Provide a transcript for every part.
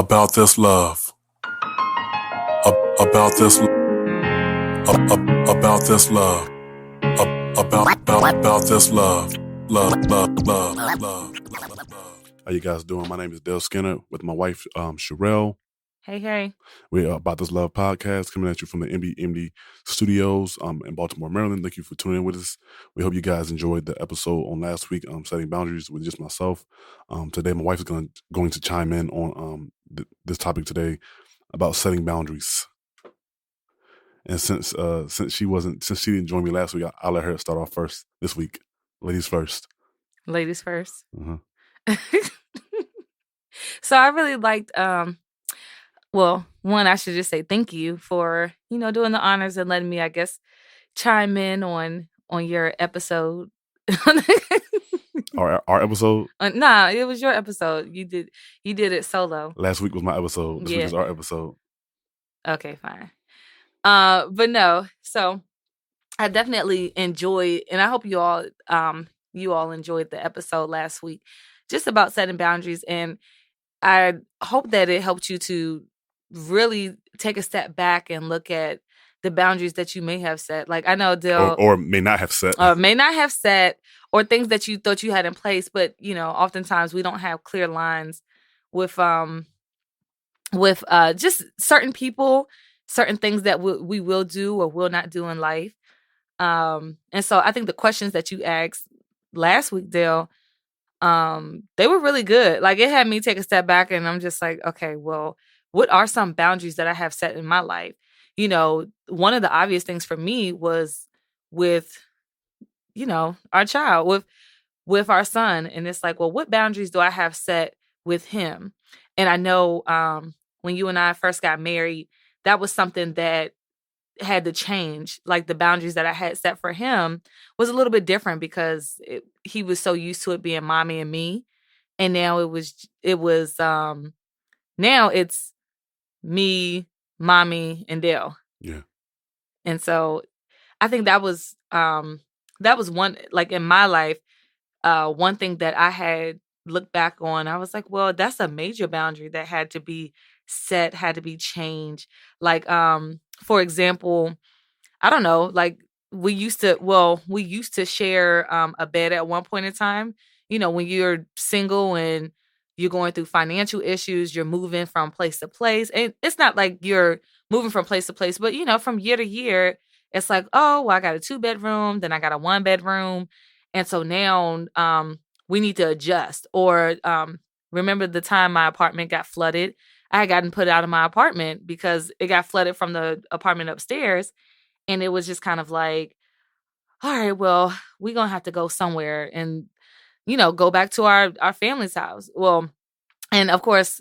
about this love, about this, about this love, about this love, love. How you guys doing? My name is Dale Skinner with my wife, Sherelle. Hey. We're About This Love podcast coming at you from the MD studios in Baltimore, Maryland. Thank you for tuning in with us. We hope you guys enjoyed the episode on last week, setting boundaries with just myself. Today, my wife is going to chime in on this topic today about setting boundaries. And since she didn't join me last week, I'll let her start off first this week. Ladies first. Ladies first. Uh-huh. So I really liked, well, one, I should just say thank you for, doing the honors and letting me, I guess, chime in on your episode. Our episode? Nah, it was your episode. You did it solo. Last week was my episode. This week is our episode. Okay, fine. But no, so I definitely enjoyed, and I hope you all enjoyed the episode last week, just about setting boundaries. And I hope that it helped you to really take a step back and look at the boundaries that you may have set. Like, I know Dale, or may not have set, or things that you thought you had in place, but oftentimes we don't have clear lines with just certain people, certain things that we will do or will not do in life. And so I think the questions that you asked last week, Dale, they were really good. Like, it had me take a step back, and I'm just like, okay, well, what are some boundaries that I have set in my life? One of the obvious things for me was with, our child, with our son. And it's like, well, what boundaries do I have set with him? And I know when you and I first got married, that was something that had to change. Like, the boundaries that I had set for him was a little bit different because he was so used to it being mommy and me. And now now it's me, mommy, and Dale. Yeah. And so I think that was one, like, in my life, one thing that I had looked back on. I was like, well, that's a major boundary that had to be set, had to be changed. Like, for example, I don't know, like, we used to share a bed at one point in time. When you're single and you're going through financial issues, you're moving from place to place. And it's not like you're moving from place to place, but, from year to year, it's like, oh, well, I got a 2-bedroom, then I got a 1-bedroom. And so now we need to adjust. Or remember the time my apartment got flooded? I had gotten put out of my apartment because it got flooded from the apartment upstairs. And it was just kind of like, all right, well, we're going to have to go somewhere and, go back to our family's house. Well, and of course,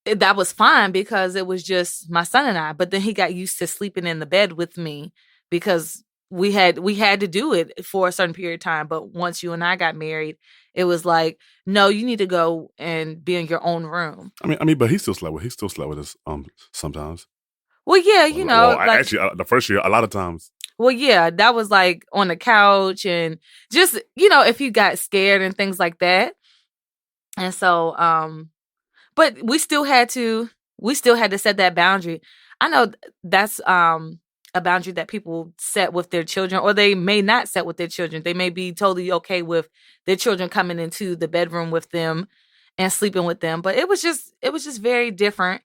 that was fine because it was just my son and I. But then he got used to sleeping in the bed with me because we had to do it for a certain period of time. But once you and I got married, it was like, no, you need to go and be in your own room. I mean, but he still slept with us sometimes. Well, yeah, actually, the first year, a lot of times. Well, yeah, that was like on the couch and just, if you got scared and things like that. And so, but we still had to set that boundary. I know that's a boundary that people set with their children, or they may not set with their children. They may be totally okay with their children coming into the bedroom with them and sleeping with them. But it was just very different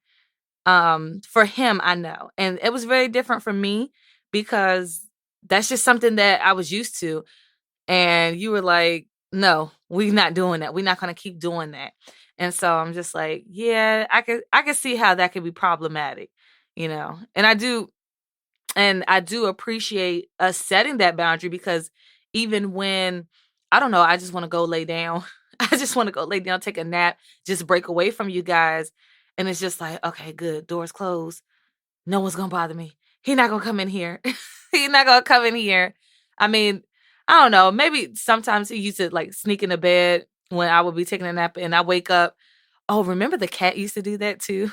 for him, I know. And it was very different for me because that's just something that I was used to. And you were like, no, we're not doing that. We're not going to keep doing that. And so I'm just like, yeah, I could see how that could be problematic, And I do appreciate us setting that boundary because even when, I don't know, I just want to go lay down. I just want to go lay down, take a nap, just break away from you guys. And it's just like, okay, good. Doors closed. No one's going to bother me. He's not going to come in here. He's not going to come in here. I mean, I don't know. Maybe sometimes he used to like sneak in the bed when I would be taking a nap and I wake up. Oh, remember the cat used to do that too?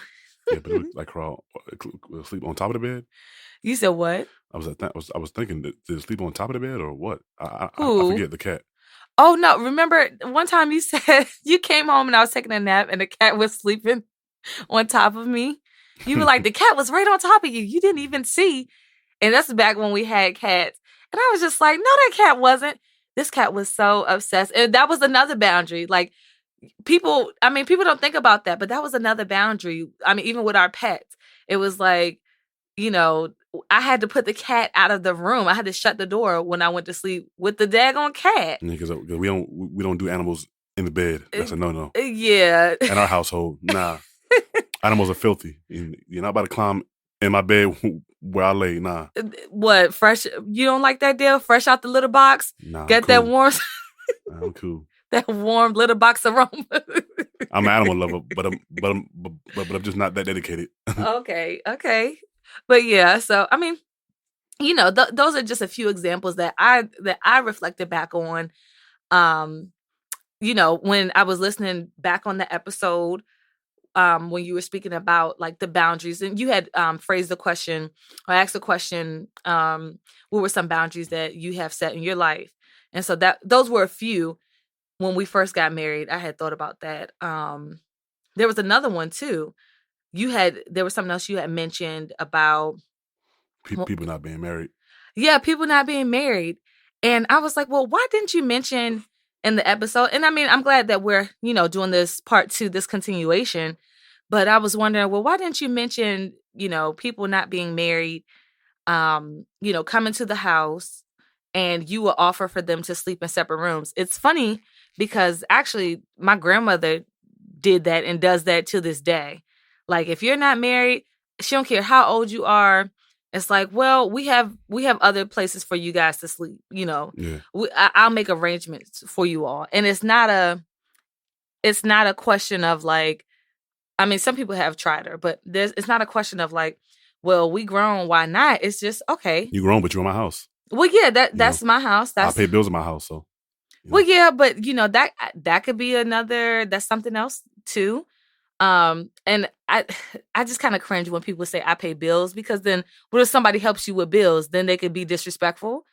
Yeah, but it would like crawl, sleep on top of the bed. You said what? I was thinking, did it sleep on top of the bed or what? I forget the cat. Oh no! Remember one time you said you came home and I was taking a nap and the cat was sleeping. on top of me. You were like, the cat was right on top of you. You didn't even see. And that's back when we had cats. And I was just like, no, that cat wasn't. This cat was so obsessed. And that was another boundary. Like, people don't think about that, but that was another boundary. I mean, even with our pets, it was like, you know, I had to put the cat out of the room. I had to shut the door when I went to sleep with the daggone cat. Because we don't do animals in the bed. That's a no. Yeah. In our household, nah. Animals are filthy. You're not about to climb in my bed where I lay. Nah. What, fresh? You don't like that deal? Fresh out the litter box? Nah. Get cool. that warm. Nah, I'm cool. That warm litter box aroma. I'm an animal lover, but I'm just not that dedicated. Okay. But yeah, so I mean, you know, those are just a few examples that I reflected back on. You know, when I was listening back on the episode, when you were speaking about like the boundaries, and you had phrased the question or asked the question, what were some boundaries that you have set in your life? And so those were a few. When we first got married, I had thought about that. There was another one too. There was something else you had mentioned about people not being married. Yeah, people not being married. And I was like, well, why didn't you mention in the episode? And I mean, I'm glad that we're, you know, doing this part 2, this continuation. But I was wondering, well, why didn't you mention, you know, people not being married, you know, coming to the house and you will offer for them to sleep in separate rooms? It's funny because actually my grandmother did that and does that to this day. Like, if you're not married, she don't care how old you are. It's like, well, we have other places for you guys to sleep. You know, Yeah. I'll make arrangements for you all, and it's not a question of like, I mean, some people have tried her, but it's not a question of like, well, we grown, why not? It's just okay. You grown, but you're in my house. Well, yeah, that's my house. I pay bills in my house, so. Well, yeah, but you know that could be that's something else too. And I just kind of cringe when people say I pay bills, because then what if somebody helps you with bills? Then they could be disrespectful.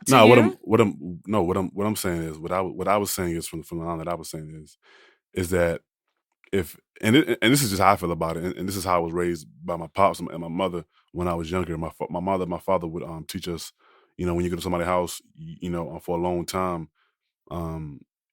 No, what I'm saying is what I was saying is from the line that I was saying is that if and this is just how I feel about it, and this is how I was raised by my pops and my mother when I was younger. My father would teach us, you know, when you go to somebody's house, you know, for a long time.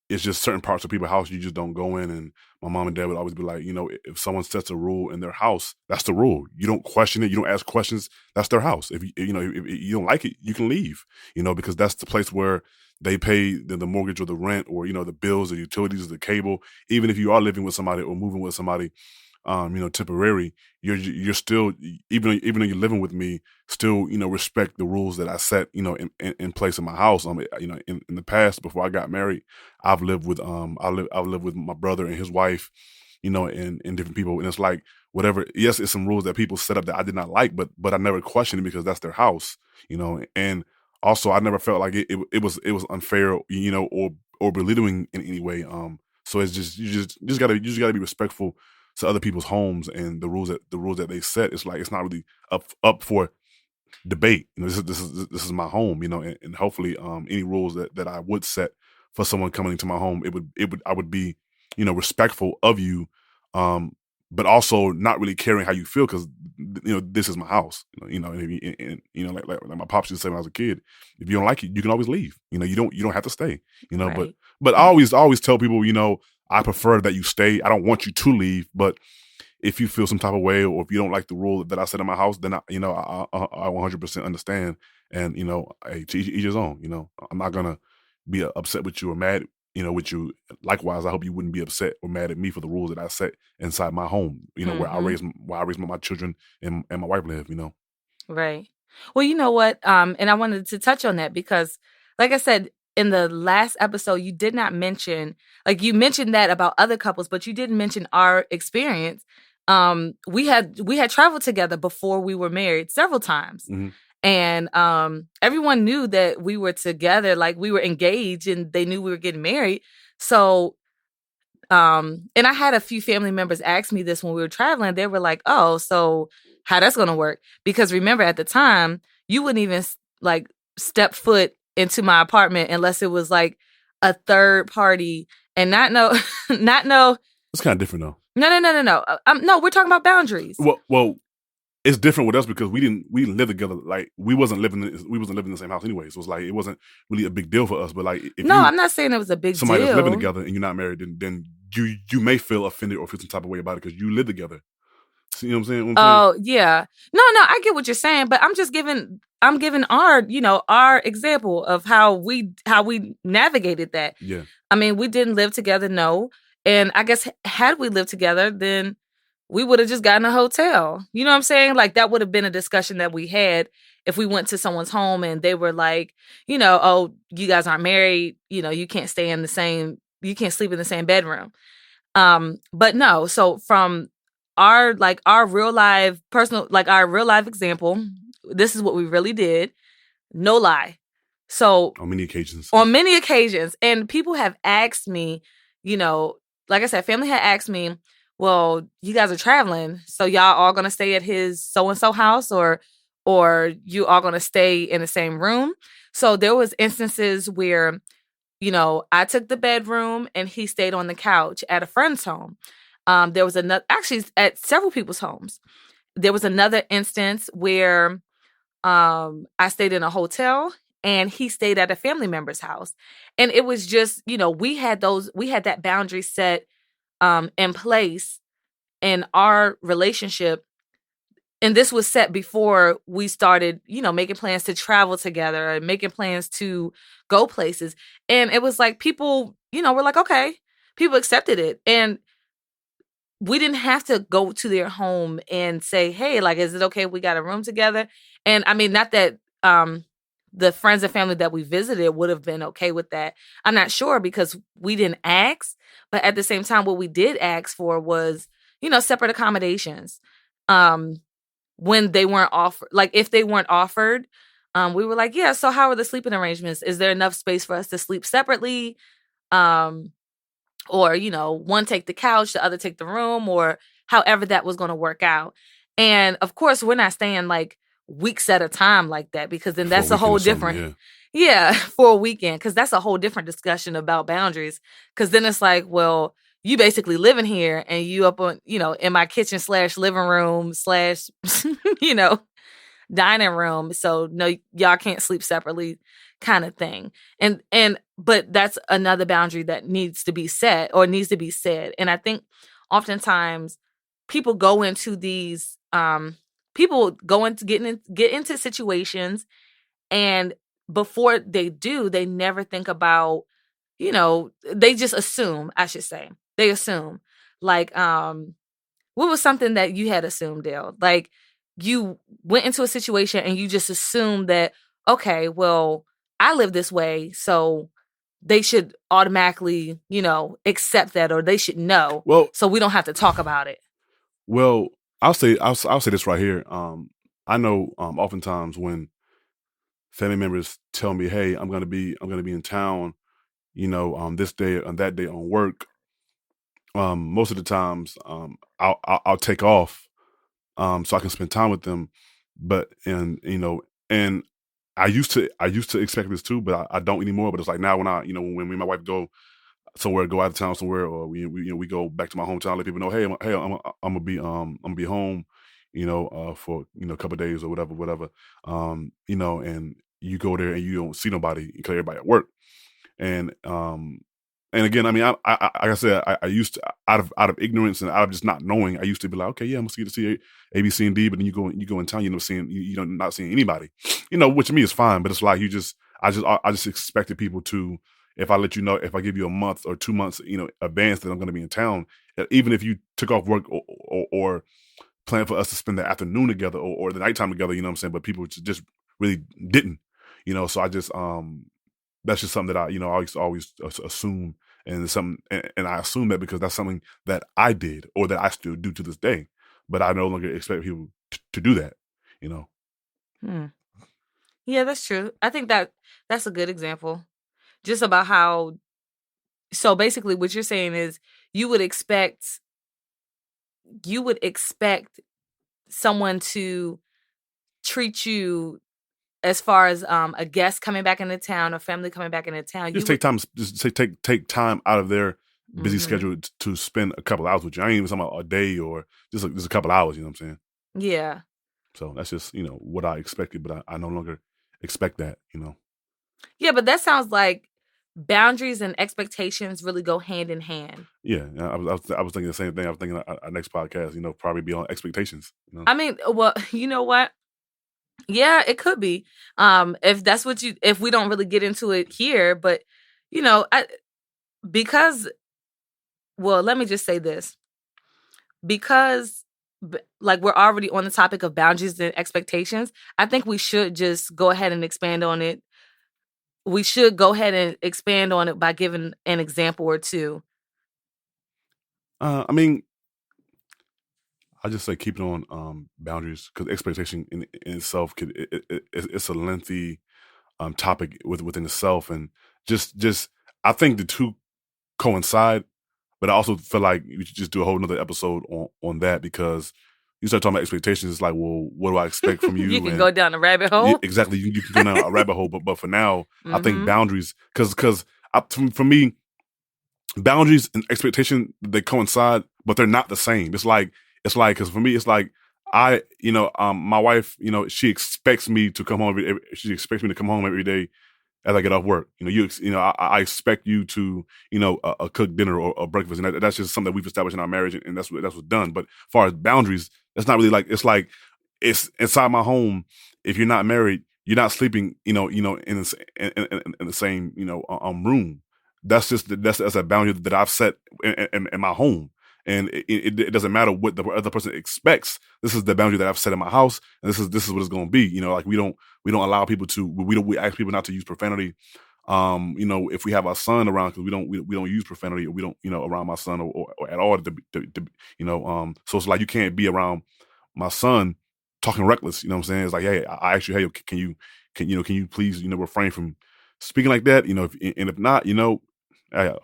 It's just certain parts of people's house you just don't go in. And my mom and dad would always be like, you know, if someone sets a rule in their house, that's the rule. You don't question it. You don't ask questions. That's their house. If you know, if you don't like it, you can leave, you know, because that's the place where they pay the mortgage or the rent or, you know, the bills, the utilities, the cable. Even if you are living with somebody or moving with somebody, you know, temporary, you're still, even though you're living with me, still, you know, respect the rules that I set, you know, in place in my house. You know, in the past, before I got married, I've lived with I've lived with my brother and his wife, you know, and different people, and it's like whatever. Yes, it's some rules that people set up that I did not like, but I never questioned it because that's their house, you know, and also I never felt like it was unfair, you know, or belittling in any way. So it's just you just gotta be respectful to other people's homes and the rules that they set. It's like it's not really up for debate. You know, this is my home, you know, and hopefully any rules that I would set for someone coming into my home, I would be, you know, respectful of you, but also not really caring how you feel, because you know this is my house. You know, and you know, like my pops used to say when I was a kid, if you don't like it, you can always leave. You know, you don't have to stay. You know, Right. but I always tell people, you know, I prefer that you stay. I don't want you to leave, but if you feel some type of way or if you don't like the rule that I set in my house, then I 100% understand. And, you know, hey, to each his own. You know, I'm not gonna be upset with you or mad, you know, with you. Likewise, I hope you wouldn't be upset or mad at me for the rules that I set inside my home. You know, where I raise my children and my wife live. You know, Right. Well, you know what? And I wanted to touch on that because, like I said, in the last episode, you did not mention, like you mentioned that about other couples, but you didn't mention our experience. We had traveled together before we were married several times. Mhm. And everyone knew that we were together, like we were engaged, and they knew we were getting married. So and I had a few family members ask me this when we were traveling. They were like, "Oh, so how that's going to work?" Because remember, at the time, you wouldn't even like step foot into my apartment unless it was like a third party, and not know. It's kind of different though. No. No, we're talking about boundaries. Well, it's different with us because we didn't live together. Like we wasn't living in the same house anyway. So it's like it wasn't really a big deal for us. But like if No, I'm not saying it was a big somebody that's living deal. together and you're not married, then you may feel offended or feel some type of way about it because you live together. See what I'm saying? Oh, yeah. No, I get what you're saying, but I'm giving our example of how we navigated that. Yeah. I mean, we didn't live together, no. And I guess had we lived together, then we would have just gotten a hotel. You know what I'm saying? Like that would have been a discussion that we had if we went to someone's home and they were like, oh, you guys aren't married, you can't sleep in the same bedroom. But no, so from our real life example, this is what we really did. No lie. So on many occasions. And people have asked me, like I said, family had asked me, well, you guys are traveling, so y'all all gonna stay at his so-and-so house or you all gonna stay in the same room. So there was instances where, I took the bedroom and he stayed on the couch at a friend's home. There was actually at several people's homes. There was another instance where I stayed in a hotel and he stayed at a family member's house. And it was just, we had that boundary set in place in our relationship. And this was set before we started, making plans to travel together and making plans to go places. And it was like people, were like, okay, people accepted it. And we didn't have to go to their home and say, hey, like, is it okay if we got a room together? And I mean, not that the friends and family that we visited would have been okay with that. I'm not sure because we didn't ask. But at the same time, what we did ask for was, separate accommodations. When they weren't offered, like if they weren't offered, we were like, yeah, so how are the sleeping arrangements? Is there enough space for us to sleep separately? Or, one take the couch, the other take the room, or however that was going to work out. And of course, we're not staying like weeks at a time like that because then that's a whole different, for a weekend, because that's a whole different discussion about boundaries. Because then it's like, well, you basically living here and you up on, in my kitchen / living room / dining room. So no, y'all can't sleep separately kind of thing. But that's another boundary that needs to be set or needs to be said. And I think oftentimes people go into these, get into situations, and before they do, they never think about, they just assume, I should say. They assume. Like, what was something that you had assumed, Dale? Like, you went into a situation and you just assumed that, okay, well, I live this way, so they should automatically, accept that, or they should know. Well, so we don't have to talk about it. Well, I'll say this right here. I know oftentimes when family members tell me, "Hey, I'm gonna be in town," this day and that day on work. Most of the times, I'll take off, so I can spend time with them. But and I used to expect this too, but I don't anymore. But it's like now when when me and my wife go somewhere, go out of town somewhere, or we go back to my hometown, let people know, hey, I'm gonna be home, for a couple of days or whatever, and you go there and you don't see nobody because everybody at work, and again, I mean, I like I said, I used to out of ignorance and out of just not knowing, I used to be like, okay, yeah, I'm gonna see A, B, C, and D, but then you go in town, not seeing anybody, which to me is fine, but it's like I just expected people to. If I let you know, if I give you a month or 2 months, advance that I'm going to be in town, even if you took off work or plan for us to spend the afternoon together or the nighttime together, you know what I'm saying? But people just really didn't, so I just, that's just something that I used to always assume. And it's something, and I assume that because that's something that I did or that I still do to this day, but I no longer expect people to do that, Yeah, that's true. I think that's a good example. Just about how, so basically what you're saying is you would expect someone to treat you as far as a guest coming back into town or family coming back into town. Just take time out of their busy Mm-hmm. schedule to spend a couple hours with you. I ain't even talking about a day or just a couple hours. You know what I'm saying? Yeah. So that's just what I expected, but I no longer expect that. Yeah, but that sounds like boundaries and expectations really go hand in hand. Yeah, I was thinking the same thing. I was thinking our next podcast, probably be on expectations. I mean, well, you know what? Yeah, it could be. If that's what if we don't really get into it here, but because, well, let me just say this. Because like we're already on the topic of boundaries and expectations, I think we should just go ahead and expand on it. We should go ahead and expand on it by giving an example or two. I mean, I just say keep it on boundaries, because expectation in itself it's a lengthy topic within itself, and just I think the two coincide, but I also feel like we should just do a whole nother episode on that, because you start talking about expectations. It's like, well, what do I expect from you? You can And go down a rabbit hole. exactly, you can go down a rabbit hole, but for now, I think Mm-hmm. boundaries, because for me, boundaries and expectation, they coincide, but they're not the same. It's like because for me, it's like my wife, she expects me to come home she expects me to come home every day as I get off work. I expect you to cook dinner or breakfast, and that's just something that we've established in our marriage, and that's what's done. But as far as boundaries, that's not really like it's inside my home. If you're not married, you're not sleeping, in the same room. That's that's a boundary that I've set in my home. And it doesn't matter what the other person expects. This is the boundary that I've set in my house, and this is what it's going to be. Like we don't allow people to we ask people not to use profanity. If we have our son around, because we don't use profanity, or we don't around my son or at all. So it's like you can't be around my son talking reckless. You know what I'm saying? It's like, hey, I ask you, hey, can you please refrain from speaking like that? If not,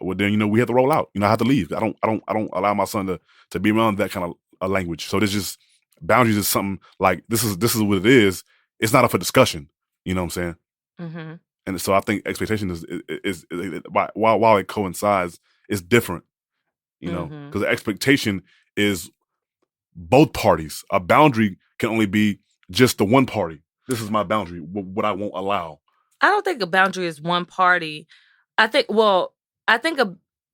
well then we have to roll out. I have to leave. I don't allow my son to be around that kind of language. So there's just boundaries is something like this is what it is. It's not up for discussion. You know what I'm saying? Mm-hmm. And so I think expectation is while it coincides, it's different. Mm-hmm. Because the expectation is both parties. A boundary can only be just the one party. This is my boundary. What I won't allow. I don't think a boundary is one party. I think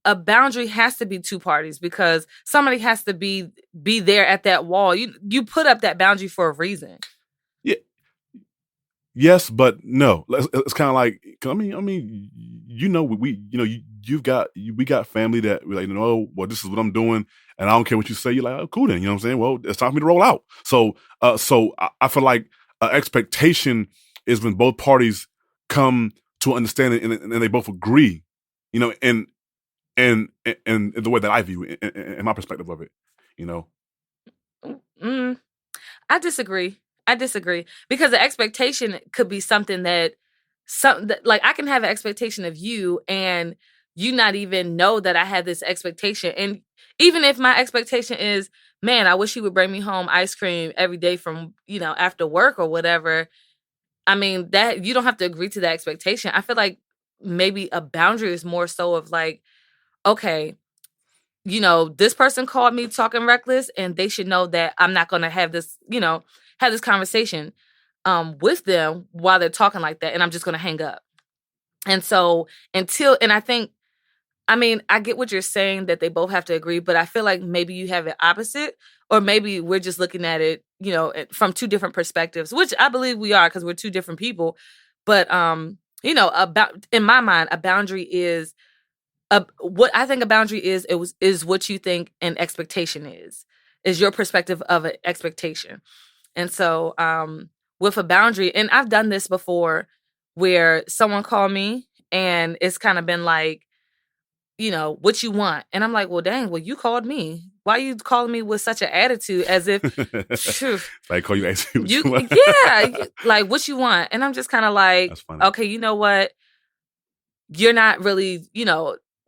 a boundary has to be two parties, because somebody has to be there at that wall. You put up that boundary for a reason. Yeah. Yes, but no. It's kind of like, I mean, we got family that we're like, well, this is what I'm doing, and I don't care what you say. You're like, oh, cool then. You know what I'm saying? Well, it's time for me to roll out. So I feel like expectation is when both parties come to understanding and they both agree, and the way that I view it, in my perspective of it, I disagree. Because the expectation could be something that like I can have an expectation of you, and you not even know that I have this expectation. And even if my expectation is, man, I wish he would bring me home ice cream every day from, after work or whatever. I mean, that you don't have to agree to that expectation. I feel like maybe a boundary is more so of like, okay, this person called me talking reckless, and they should know that I'm not going to have this, have this conversation with them while they're talking like that, and I'm just going to hang up. And so I mean, I get what you're saying, that they both have to agree, but I feel like maybe you have it opposite, or maybe we're just looking at it, from two different perspectives, which I believe we are, because we're two different people. But, about in my mind, a boundary is what I think a boundary is what you think an expectation is your perspective of an expectation. And so, with a boundary, and I've done this before, where someone called me and it's kind of been like, what you want? And I'm like, well, dang, well, you called me. Why are you calling me with such an attitude, as if, like, call you asking what you want? Yeah, like, what you want? And I'm just kind of like, okay, you know what? You're not really,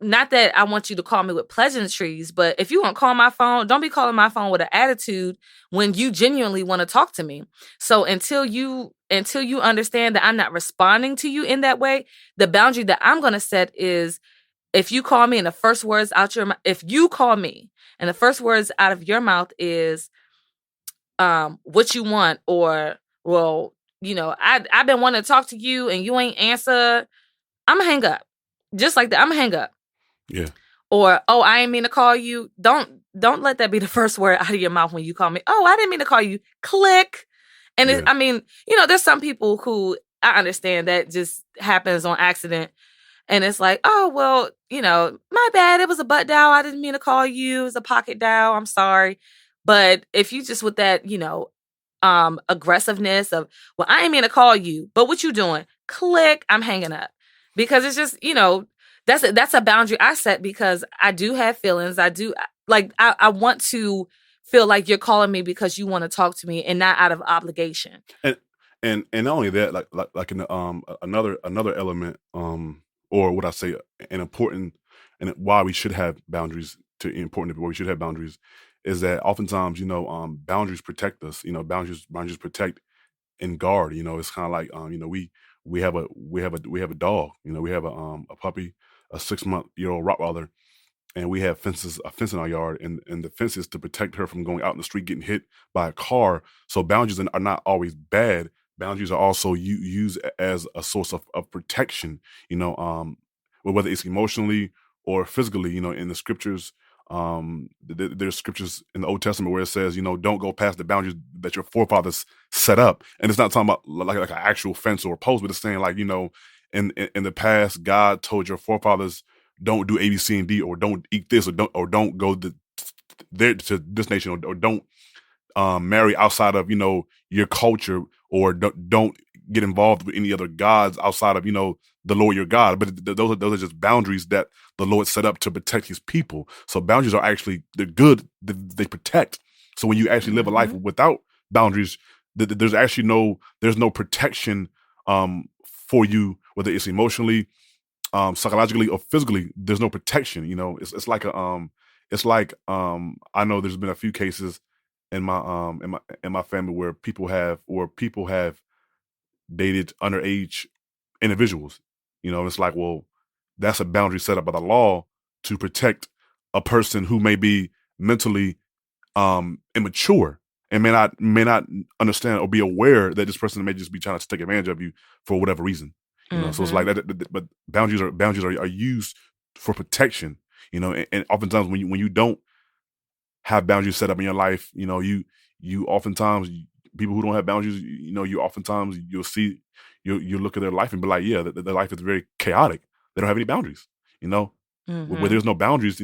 not that I want you to call me with pleasantries, but if you want to call my phone, don't be calling my phone with an attitude when you genuinely want to talk to me. So until you understand that I'm not responding to you in that way, the boundary that I'm going to set is, if you call me and the first words out your mouth, if you call me and the first words out of your mouth is what you want, or, well, I've been wanting to talk to you and you ain't answer, I'm gonna hang up. Just like that, I'm gonna hang up. Yeah. Or, oh, I ain't mean to call you. Don't let that be the first word out of your mouth when you call me. Oh, I didn't mean to call you. Click. And there's some people who, I understand that just happens on accident. And it's like, oh, well, my bad. It was a butt dial. I didn't mean to call you. It was a pocket dial. I'm sorry. But if you just with that, aggressiveness of, well, I ain't mean to call you, but what you doing? Click. I'm hanging up. Because it's just, that's a boundary I set, because I do have feelings. I do, like, I want to feel like you're calling me because you want to talk to me and not out of obligation. And not only that, like in another element, or what I say, an important, and why we should have boundaries, why we should have boundaries, is that oftentimes, boundaries protect us. Boundaries protect and guard. It's kind of like, we have a dog. We have a puppy, a 6-month-old Rottweiler, and we have a fence in our yard, and the fence is to protect her from going out in the street, getting hit by a car. So boundaries are not always bad. Boundaries are also used as a source of protection, whether it's emotionally or physically. In the scriptures, there's scriptures in the Old Testament where it says, don't go past the boundaries that your forefathers set up. And it's not talking about like an actual fence or a post, but it's saying, like, in the past, God told your forefathers, don't do A, B, C, and D, or don't eat this, or don't go to this nation, or don't marry outside of your culture, or don't get involved with any other gods outside of the Lord your God. But those are just boundaries that the Lord set up to protect His people. So boundaries are actually, they're good. They protect. So when you actually live a life without boundaries, there's actually there's no protection for you, whether it's emotionally, psychologically, or physically. There's no protection. It's like I know there's been a few cases in my family where people have dated underage individuals. It's like, well, that's a boundary set up by the law to protect a person who may be mentally immature and may not understand or be aware that this person may just be trying to take advantage of you for whatever reason. So it's like that. But boundaries are used for protection. And oftentimes when you don't have boundaries set up in your life, you oftentimes, people who don't have boundaries, you'll look at their life and be like, yeah, their life is very chaotic. They don't have any boundaries. Where there's no boundaries,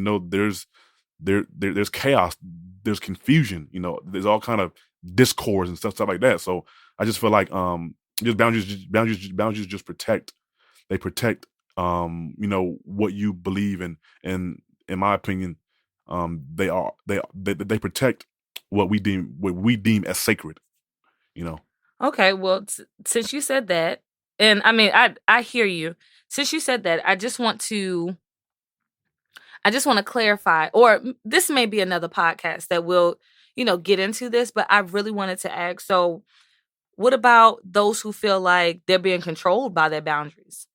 there's chaos, there's confusion. There's all kind of discords and stuff like that. So I just feel like just boundaries just protect. They protect what you believe in, and in my opinion, they protect what we deem as sacred. Okay, well, since you said that, and I mean, I hear you. Since you said that, I just want to clarify, or this may be another podcast that will, get into this, but I really wanted to ask, so what about those who feel like they're being controlled by their boundaries?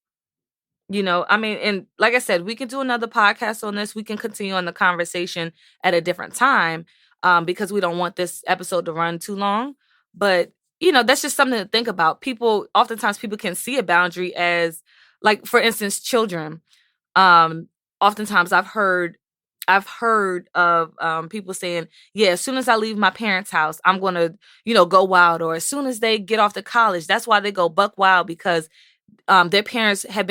I mean, and like I said, we can do another podcast on this. We can continue on the conversation at a different time, because we don't want this episode to run too long. But, that's just something to think about. Oftentimes people can see a boundary as, like, for instance, children. Oftentimes I've heard of people saying, yeah, as soon as I leave my parents' house, I'm going to, go wild. Or as soon as they get off to college, that's why they go buck wild, because their parents have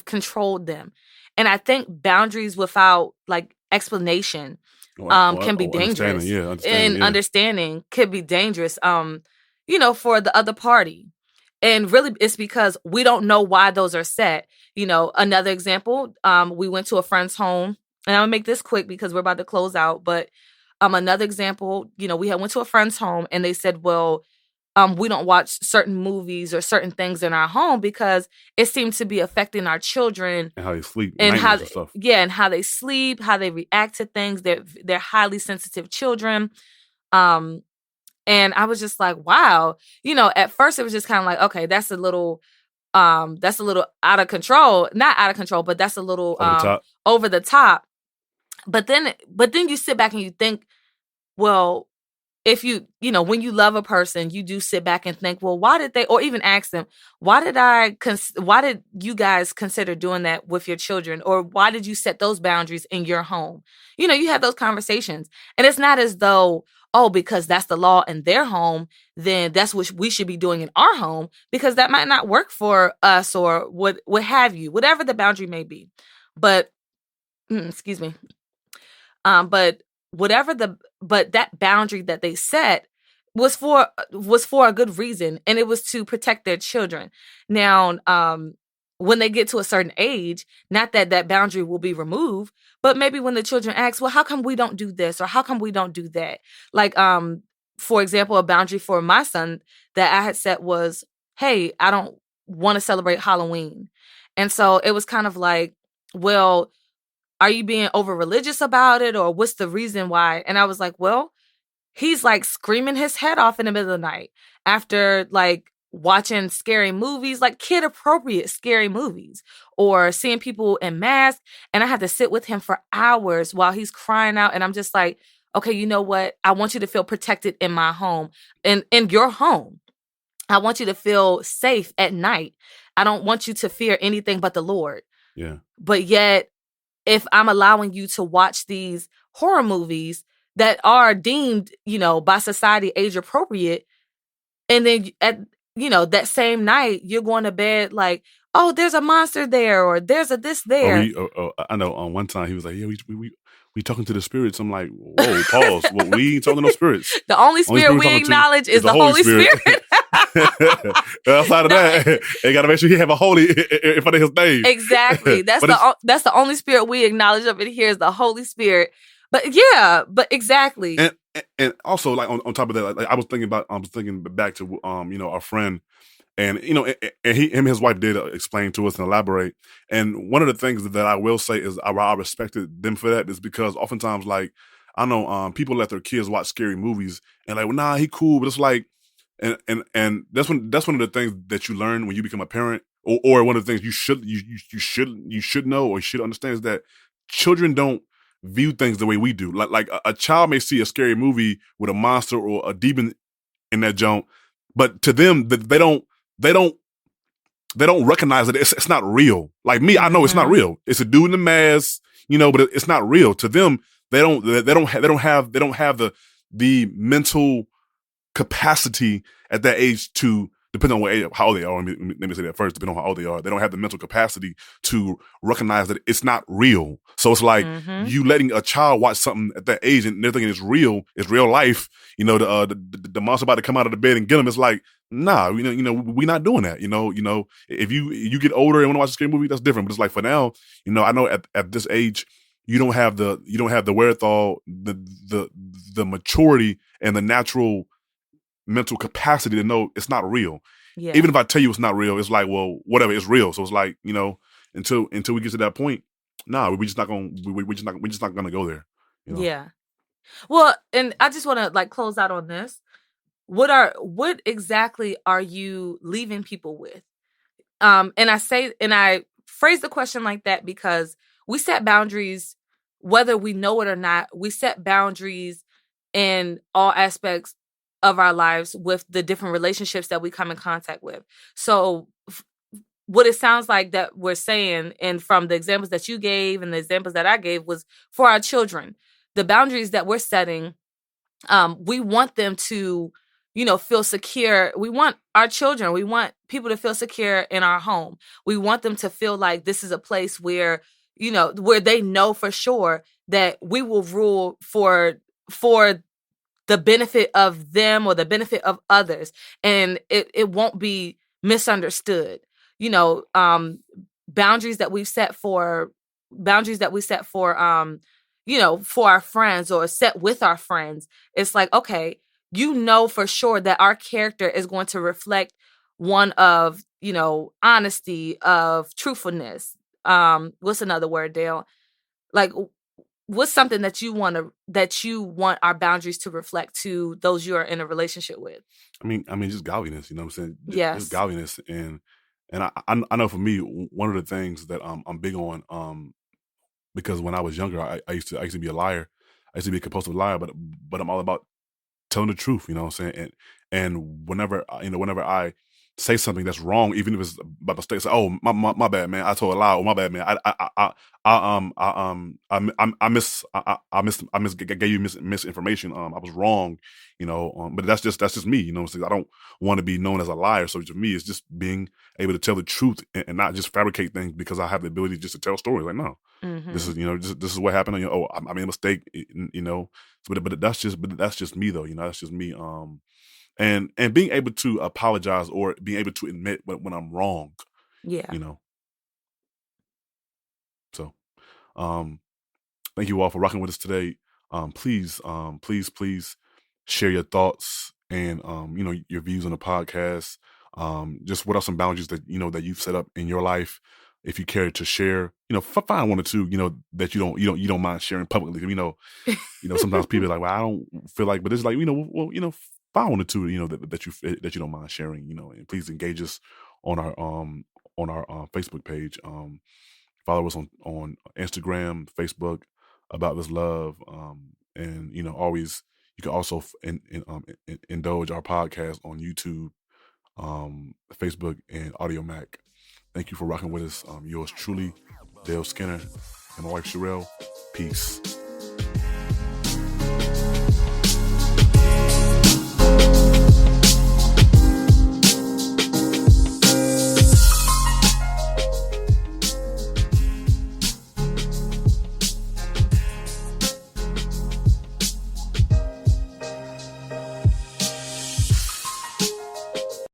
controlled them. And I think boundaries without, like, explanation can be dangerous. Understanding can be dangerous, for the other party. And really, it's because we don't know why those are set. Another example, we went to a friend's home, and I'm gonna make this quick because we're about to close out. But another example, we went to a friend's home, and they said, well, we don't watch certain movies or certain things in our home because it seems to be affecting our children and how they sleep and how stuff. And how they sleep, how they react to things. They're highly sensitive children. And I was just like, wow, at first it was just kind of like, okay, that's a little that's a little out of control. Not out of control, but that's a little over the top. But then you sit back and you think, well, if when you love a person, you do sit back and think, well, why did they, or even ask them, why did you guys consider doing that with your children? Or why did you set those boundaries in your home? You have those conversations, and it's not as though, oh, because that's the law in their home, then that's what we should be doing in our home, because that might not work for us, or what have you, whatever the boundary may be. But, excuse me. But that boundary that they set was for a good reason, and it was to protect their children. Now, when they get to a certain age, not that boundary will be removed, but maybe when the children ask, well, how come we don't do this, or how come we don't do that? Like, for example, a boundary for my son that I had set was, hey, I don't want to celebrate Halloween. And so it was kind of like, well, are you being over religious about it, or what's the reason why? And I was like, well, he's like screaming his head off in the middle of the night after like watching scary movies, like kid appropriate scary movies, or seeing people in masks. And I had to sit with him for hours while he's crying out. And I'm just like, okay, you know what? I want you to feel protected in my home, in your home. I want you to feel safe at night. I don't want you to fear anything but the Lord. Yeah. But yet, if I'm allowing you to watch these horror movies that are deemed, by society age appropriate, and then at, that same night, you're going to bed like, oh, there's a monster there, or there's a this there. I know one time he was like, yeah, we talking to the spirits. I'm like, whoa, pause. Well, we ain't talking to no spirits. The only spirit we acknowledge is the Holy Spirit. Outside of that, they got to make sure he have a holy in front of his name. Exactly. That's the only spirit we acknowledge up in here is the Holy Spirit. But yeah, exactly. And also, like on top of that, like, I was thinking back to our friend, and and him and his wife did explain to us and elaborate. And one of the things that I will say is I respected them for that, is because oftentimes, like, I know people let their kids watch scary movies and like, well, nah, he cool, but it's like. And that's one of the things that you learn when you become a parent, or one of the things you should know or should understand, is that children don't view things the way we do. Like a child may see a scary movie with a monster or a demon in that junk, but to them they don't recognize that it's not real. Like me, I know it's not real. It's a dude in a mask, but it's not real to them. They don't have the mental capacity at that age to, depending on how old they are, let me say that first, depending on how old they are, they don't have the mental capacity to recognize that it's not real. So it's like you letting a child watch something at that age and they're thinking it's real life. The monster about to come out of the bed and get them. It's like, nah, we're not doing that. If you get older and want to watch a scary movie, that's different. But it's like, for now, I know at this age, you don't have the wherewithal, the maturity and the natural mental capacity to know it's not real. Yeah. Even if I tell you it's not real, it's like, well, whatever, it's real. So it's like, until we get to that point, we're just not gonna go there. Yeah. Well, and I just want to like close out on this. What exactly are you leaving people with? And I phrase the question like that because we set boundaries, whether we know it or not. We set boundaries in all aspects of our lives with the different relationships that we come in contact with. So what it sounds like that we're saying, and from the examples that you gave and the examples that I gave, was for our children. The boundaries that we're setting, we want them to, feel secure. We want our children, we want people to feel secure in our home. We want them to feel like this is a place where, where they know for sure that we will rule for the benefit of them or the benefit of others. And it won't be misunderstood. Boundaries that we set for, for our friends or set with our friends. It's like, okay, for sure that our character is going to reflect one of, honesty, of truthfulness. What's another word, Dale? Like, what's something that you want our boundaries to reflect to those you are in a relationship with? I mean, just godliness, you know what I'm saying? Yes. Just godliness. And And I know for me, one of the things that I'm big on, because when I was younger, I used to be a liar. I used to be a compulsive liar, but I'm all about telling the truth, you know what I'm saying? And whenever whenever I say something that's wrong, even if it's by mistake, say, "Oh, my bad, man. I told a lie. Oh, my bad, man. I gave you misinformation. I was wrong, you know. But that's just me, you know. So I don't want to be known as a liar. So to me, it's just being able to tell the truth and not just fabricate things because I have the ability just to tell stories. Like, no, this Mhm. is this is what happened. You know, oh, I made a mistake. You know, but that's just me though. You know, that's just me. And being able to apologize or being able to admit when I'm wrong. Yeah. You know, so um, thank you all for rocking with us today. Please share your thoughts and your views on the podcast. Just what are some boundaries that that you've set up in your life? If you care to share, find one or two, that you don't mind sharing publicly. Sometimes people are like, well, I don't feel like, but it's like, find one or two, that you don't mind sharing, and please engage us on our Facebook page. Follow us on Instagram, Facebook, About This Love, and always you can also indulge our podcast on YouTube, Facebook, and Audio Mac. Thank you for rocking with us. Yours truly, Dale Skinner, and my wife Sherelle. Peace.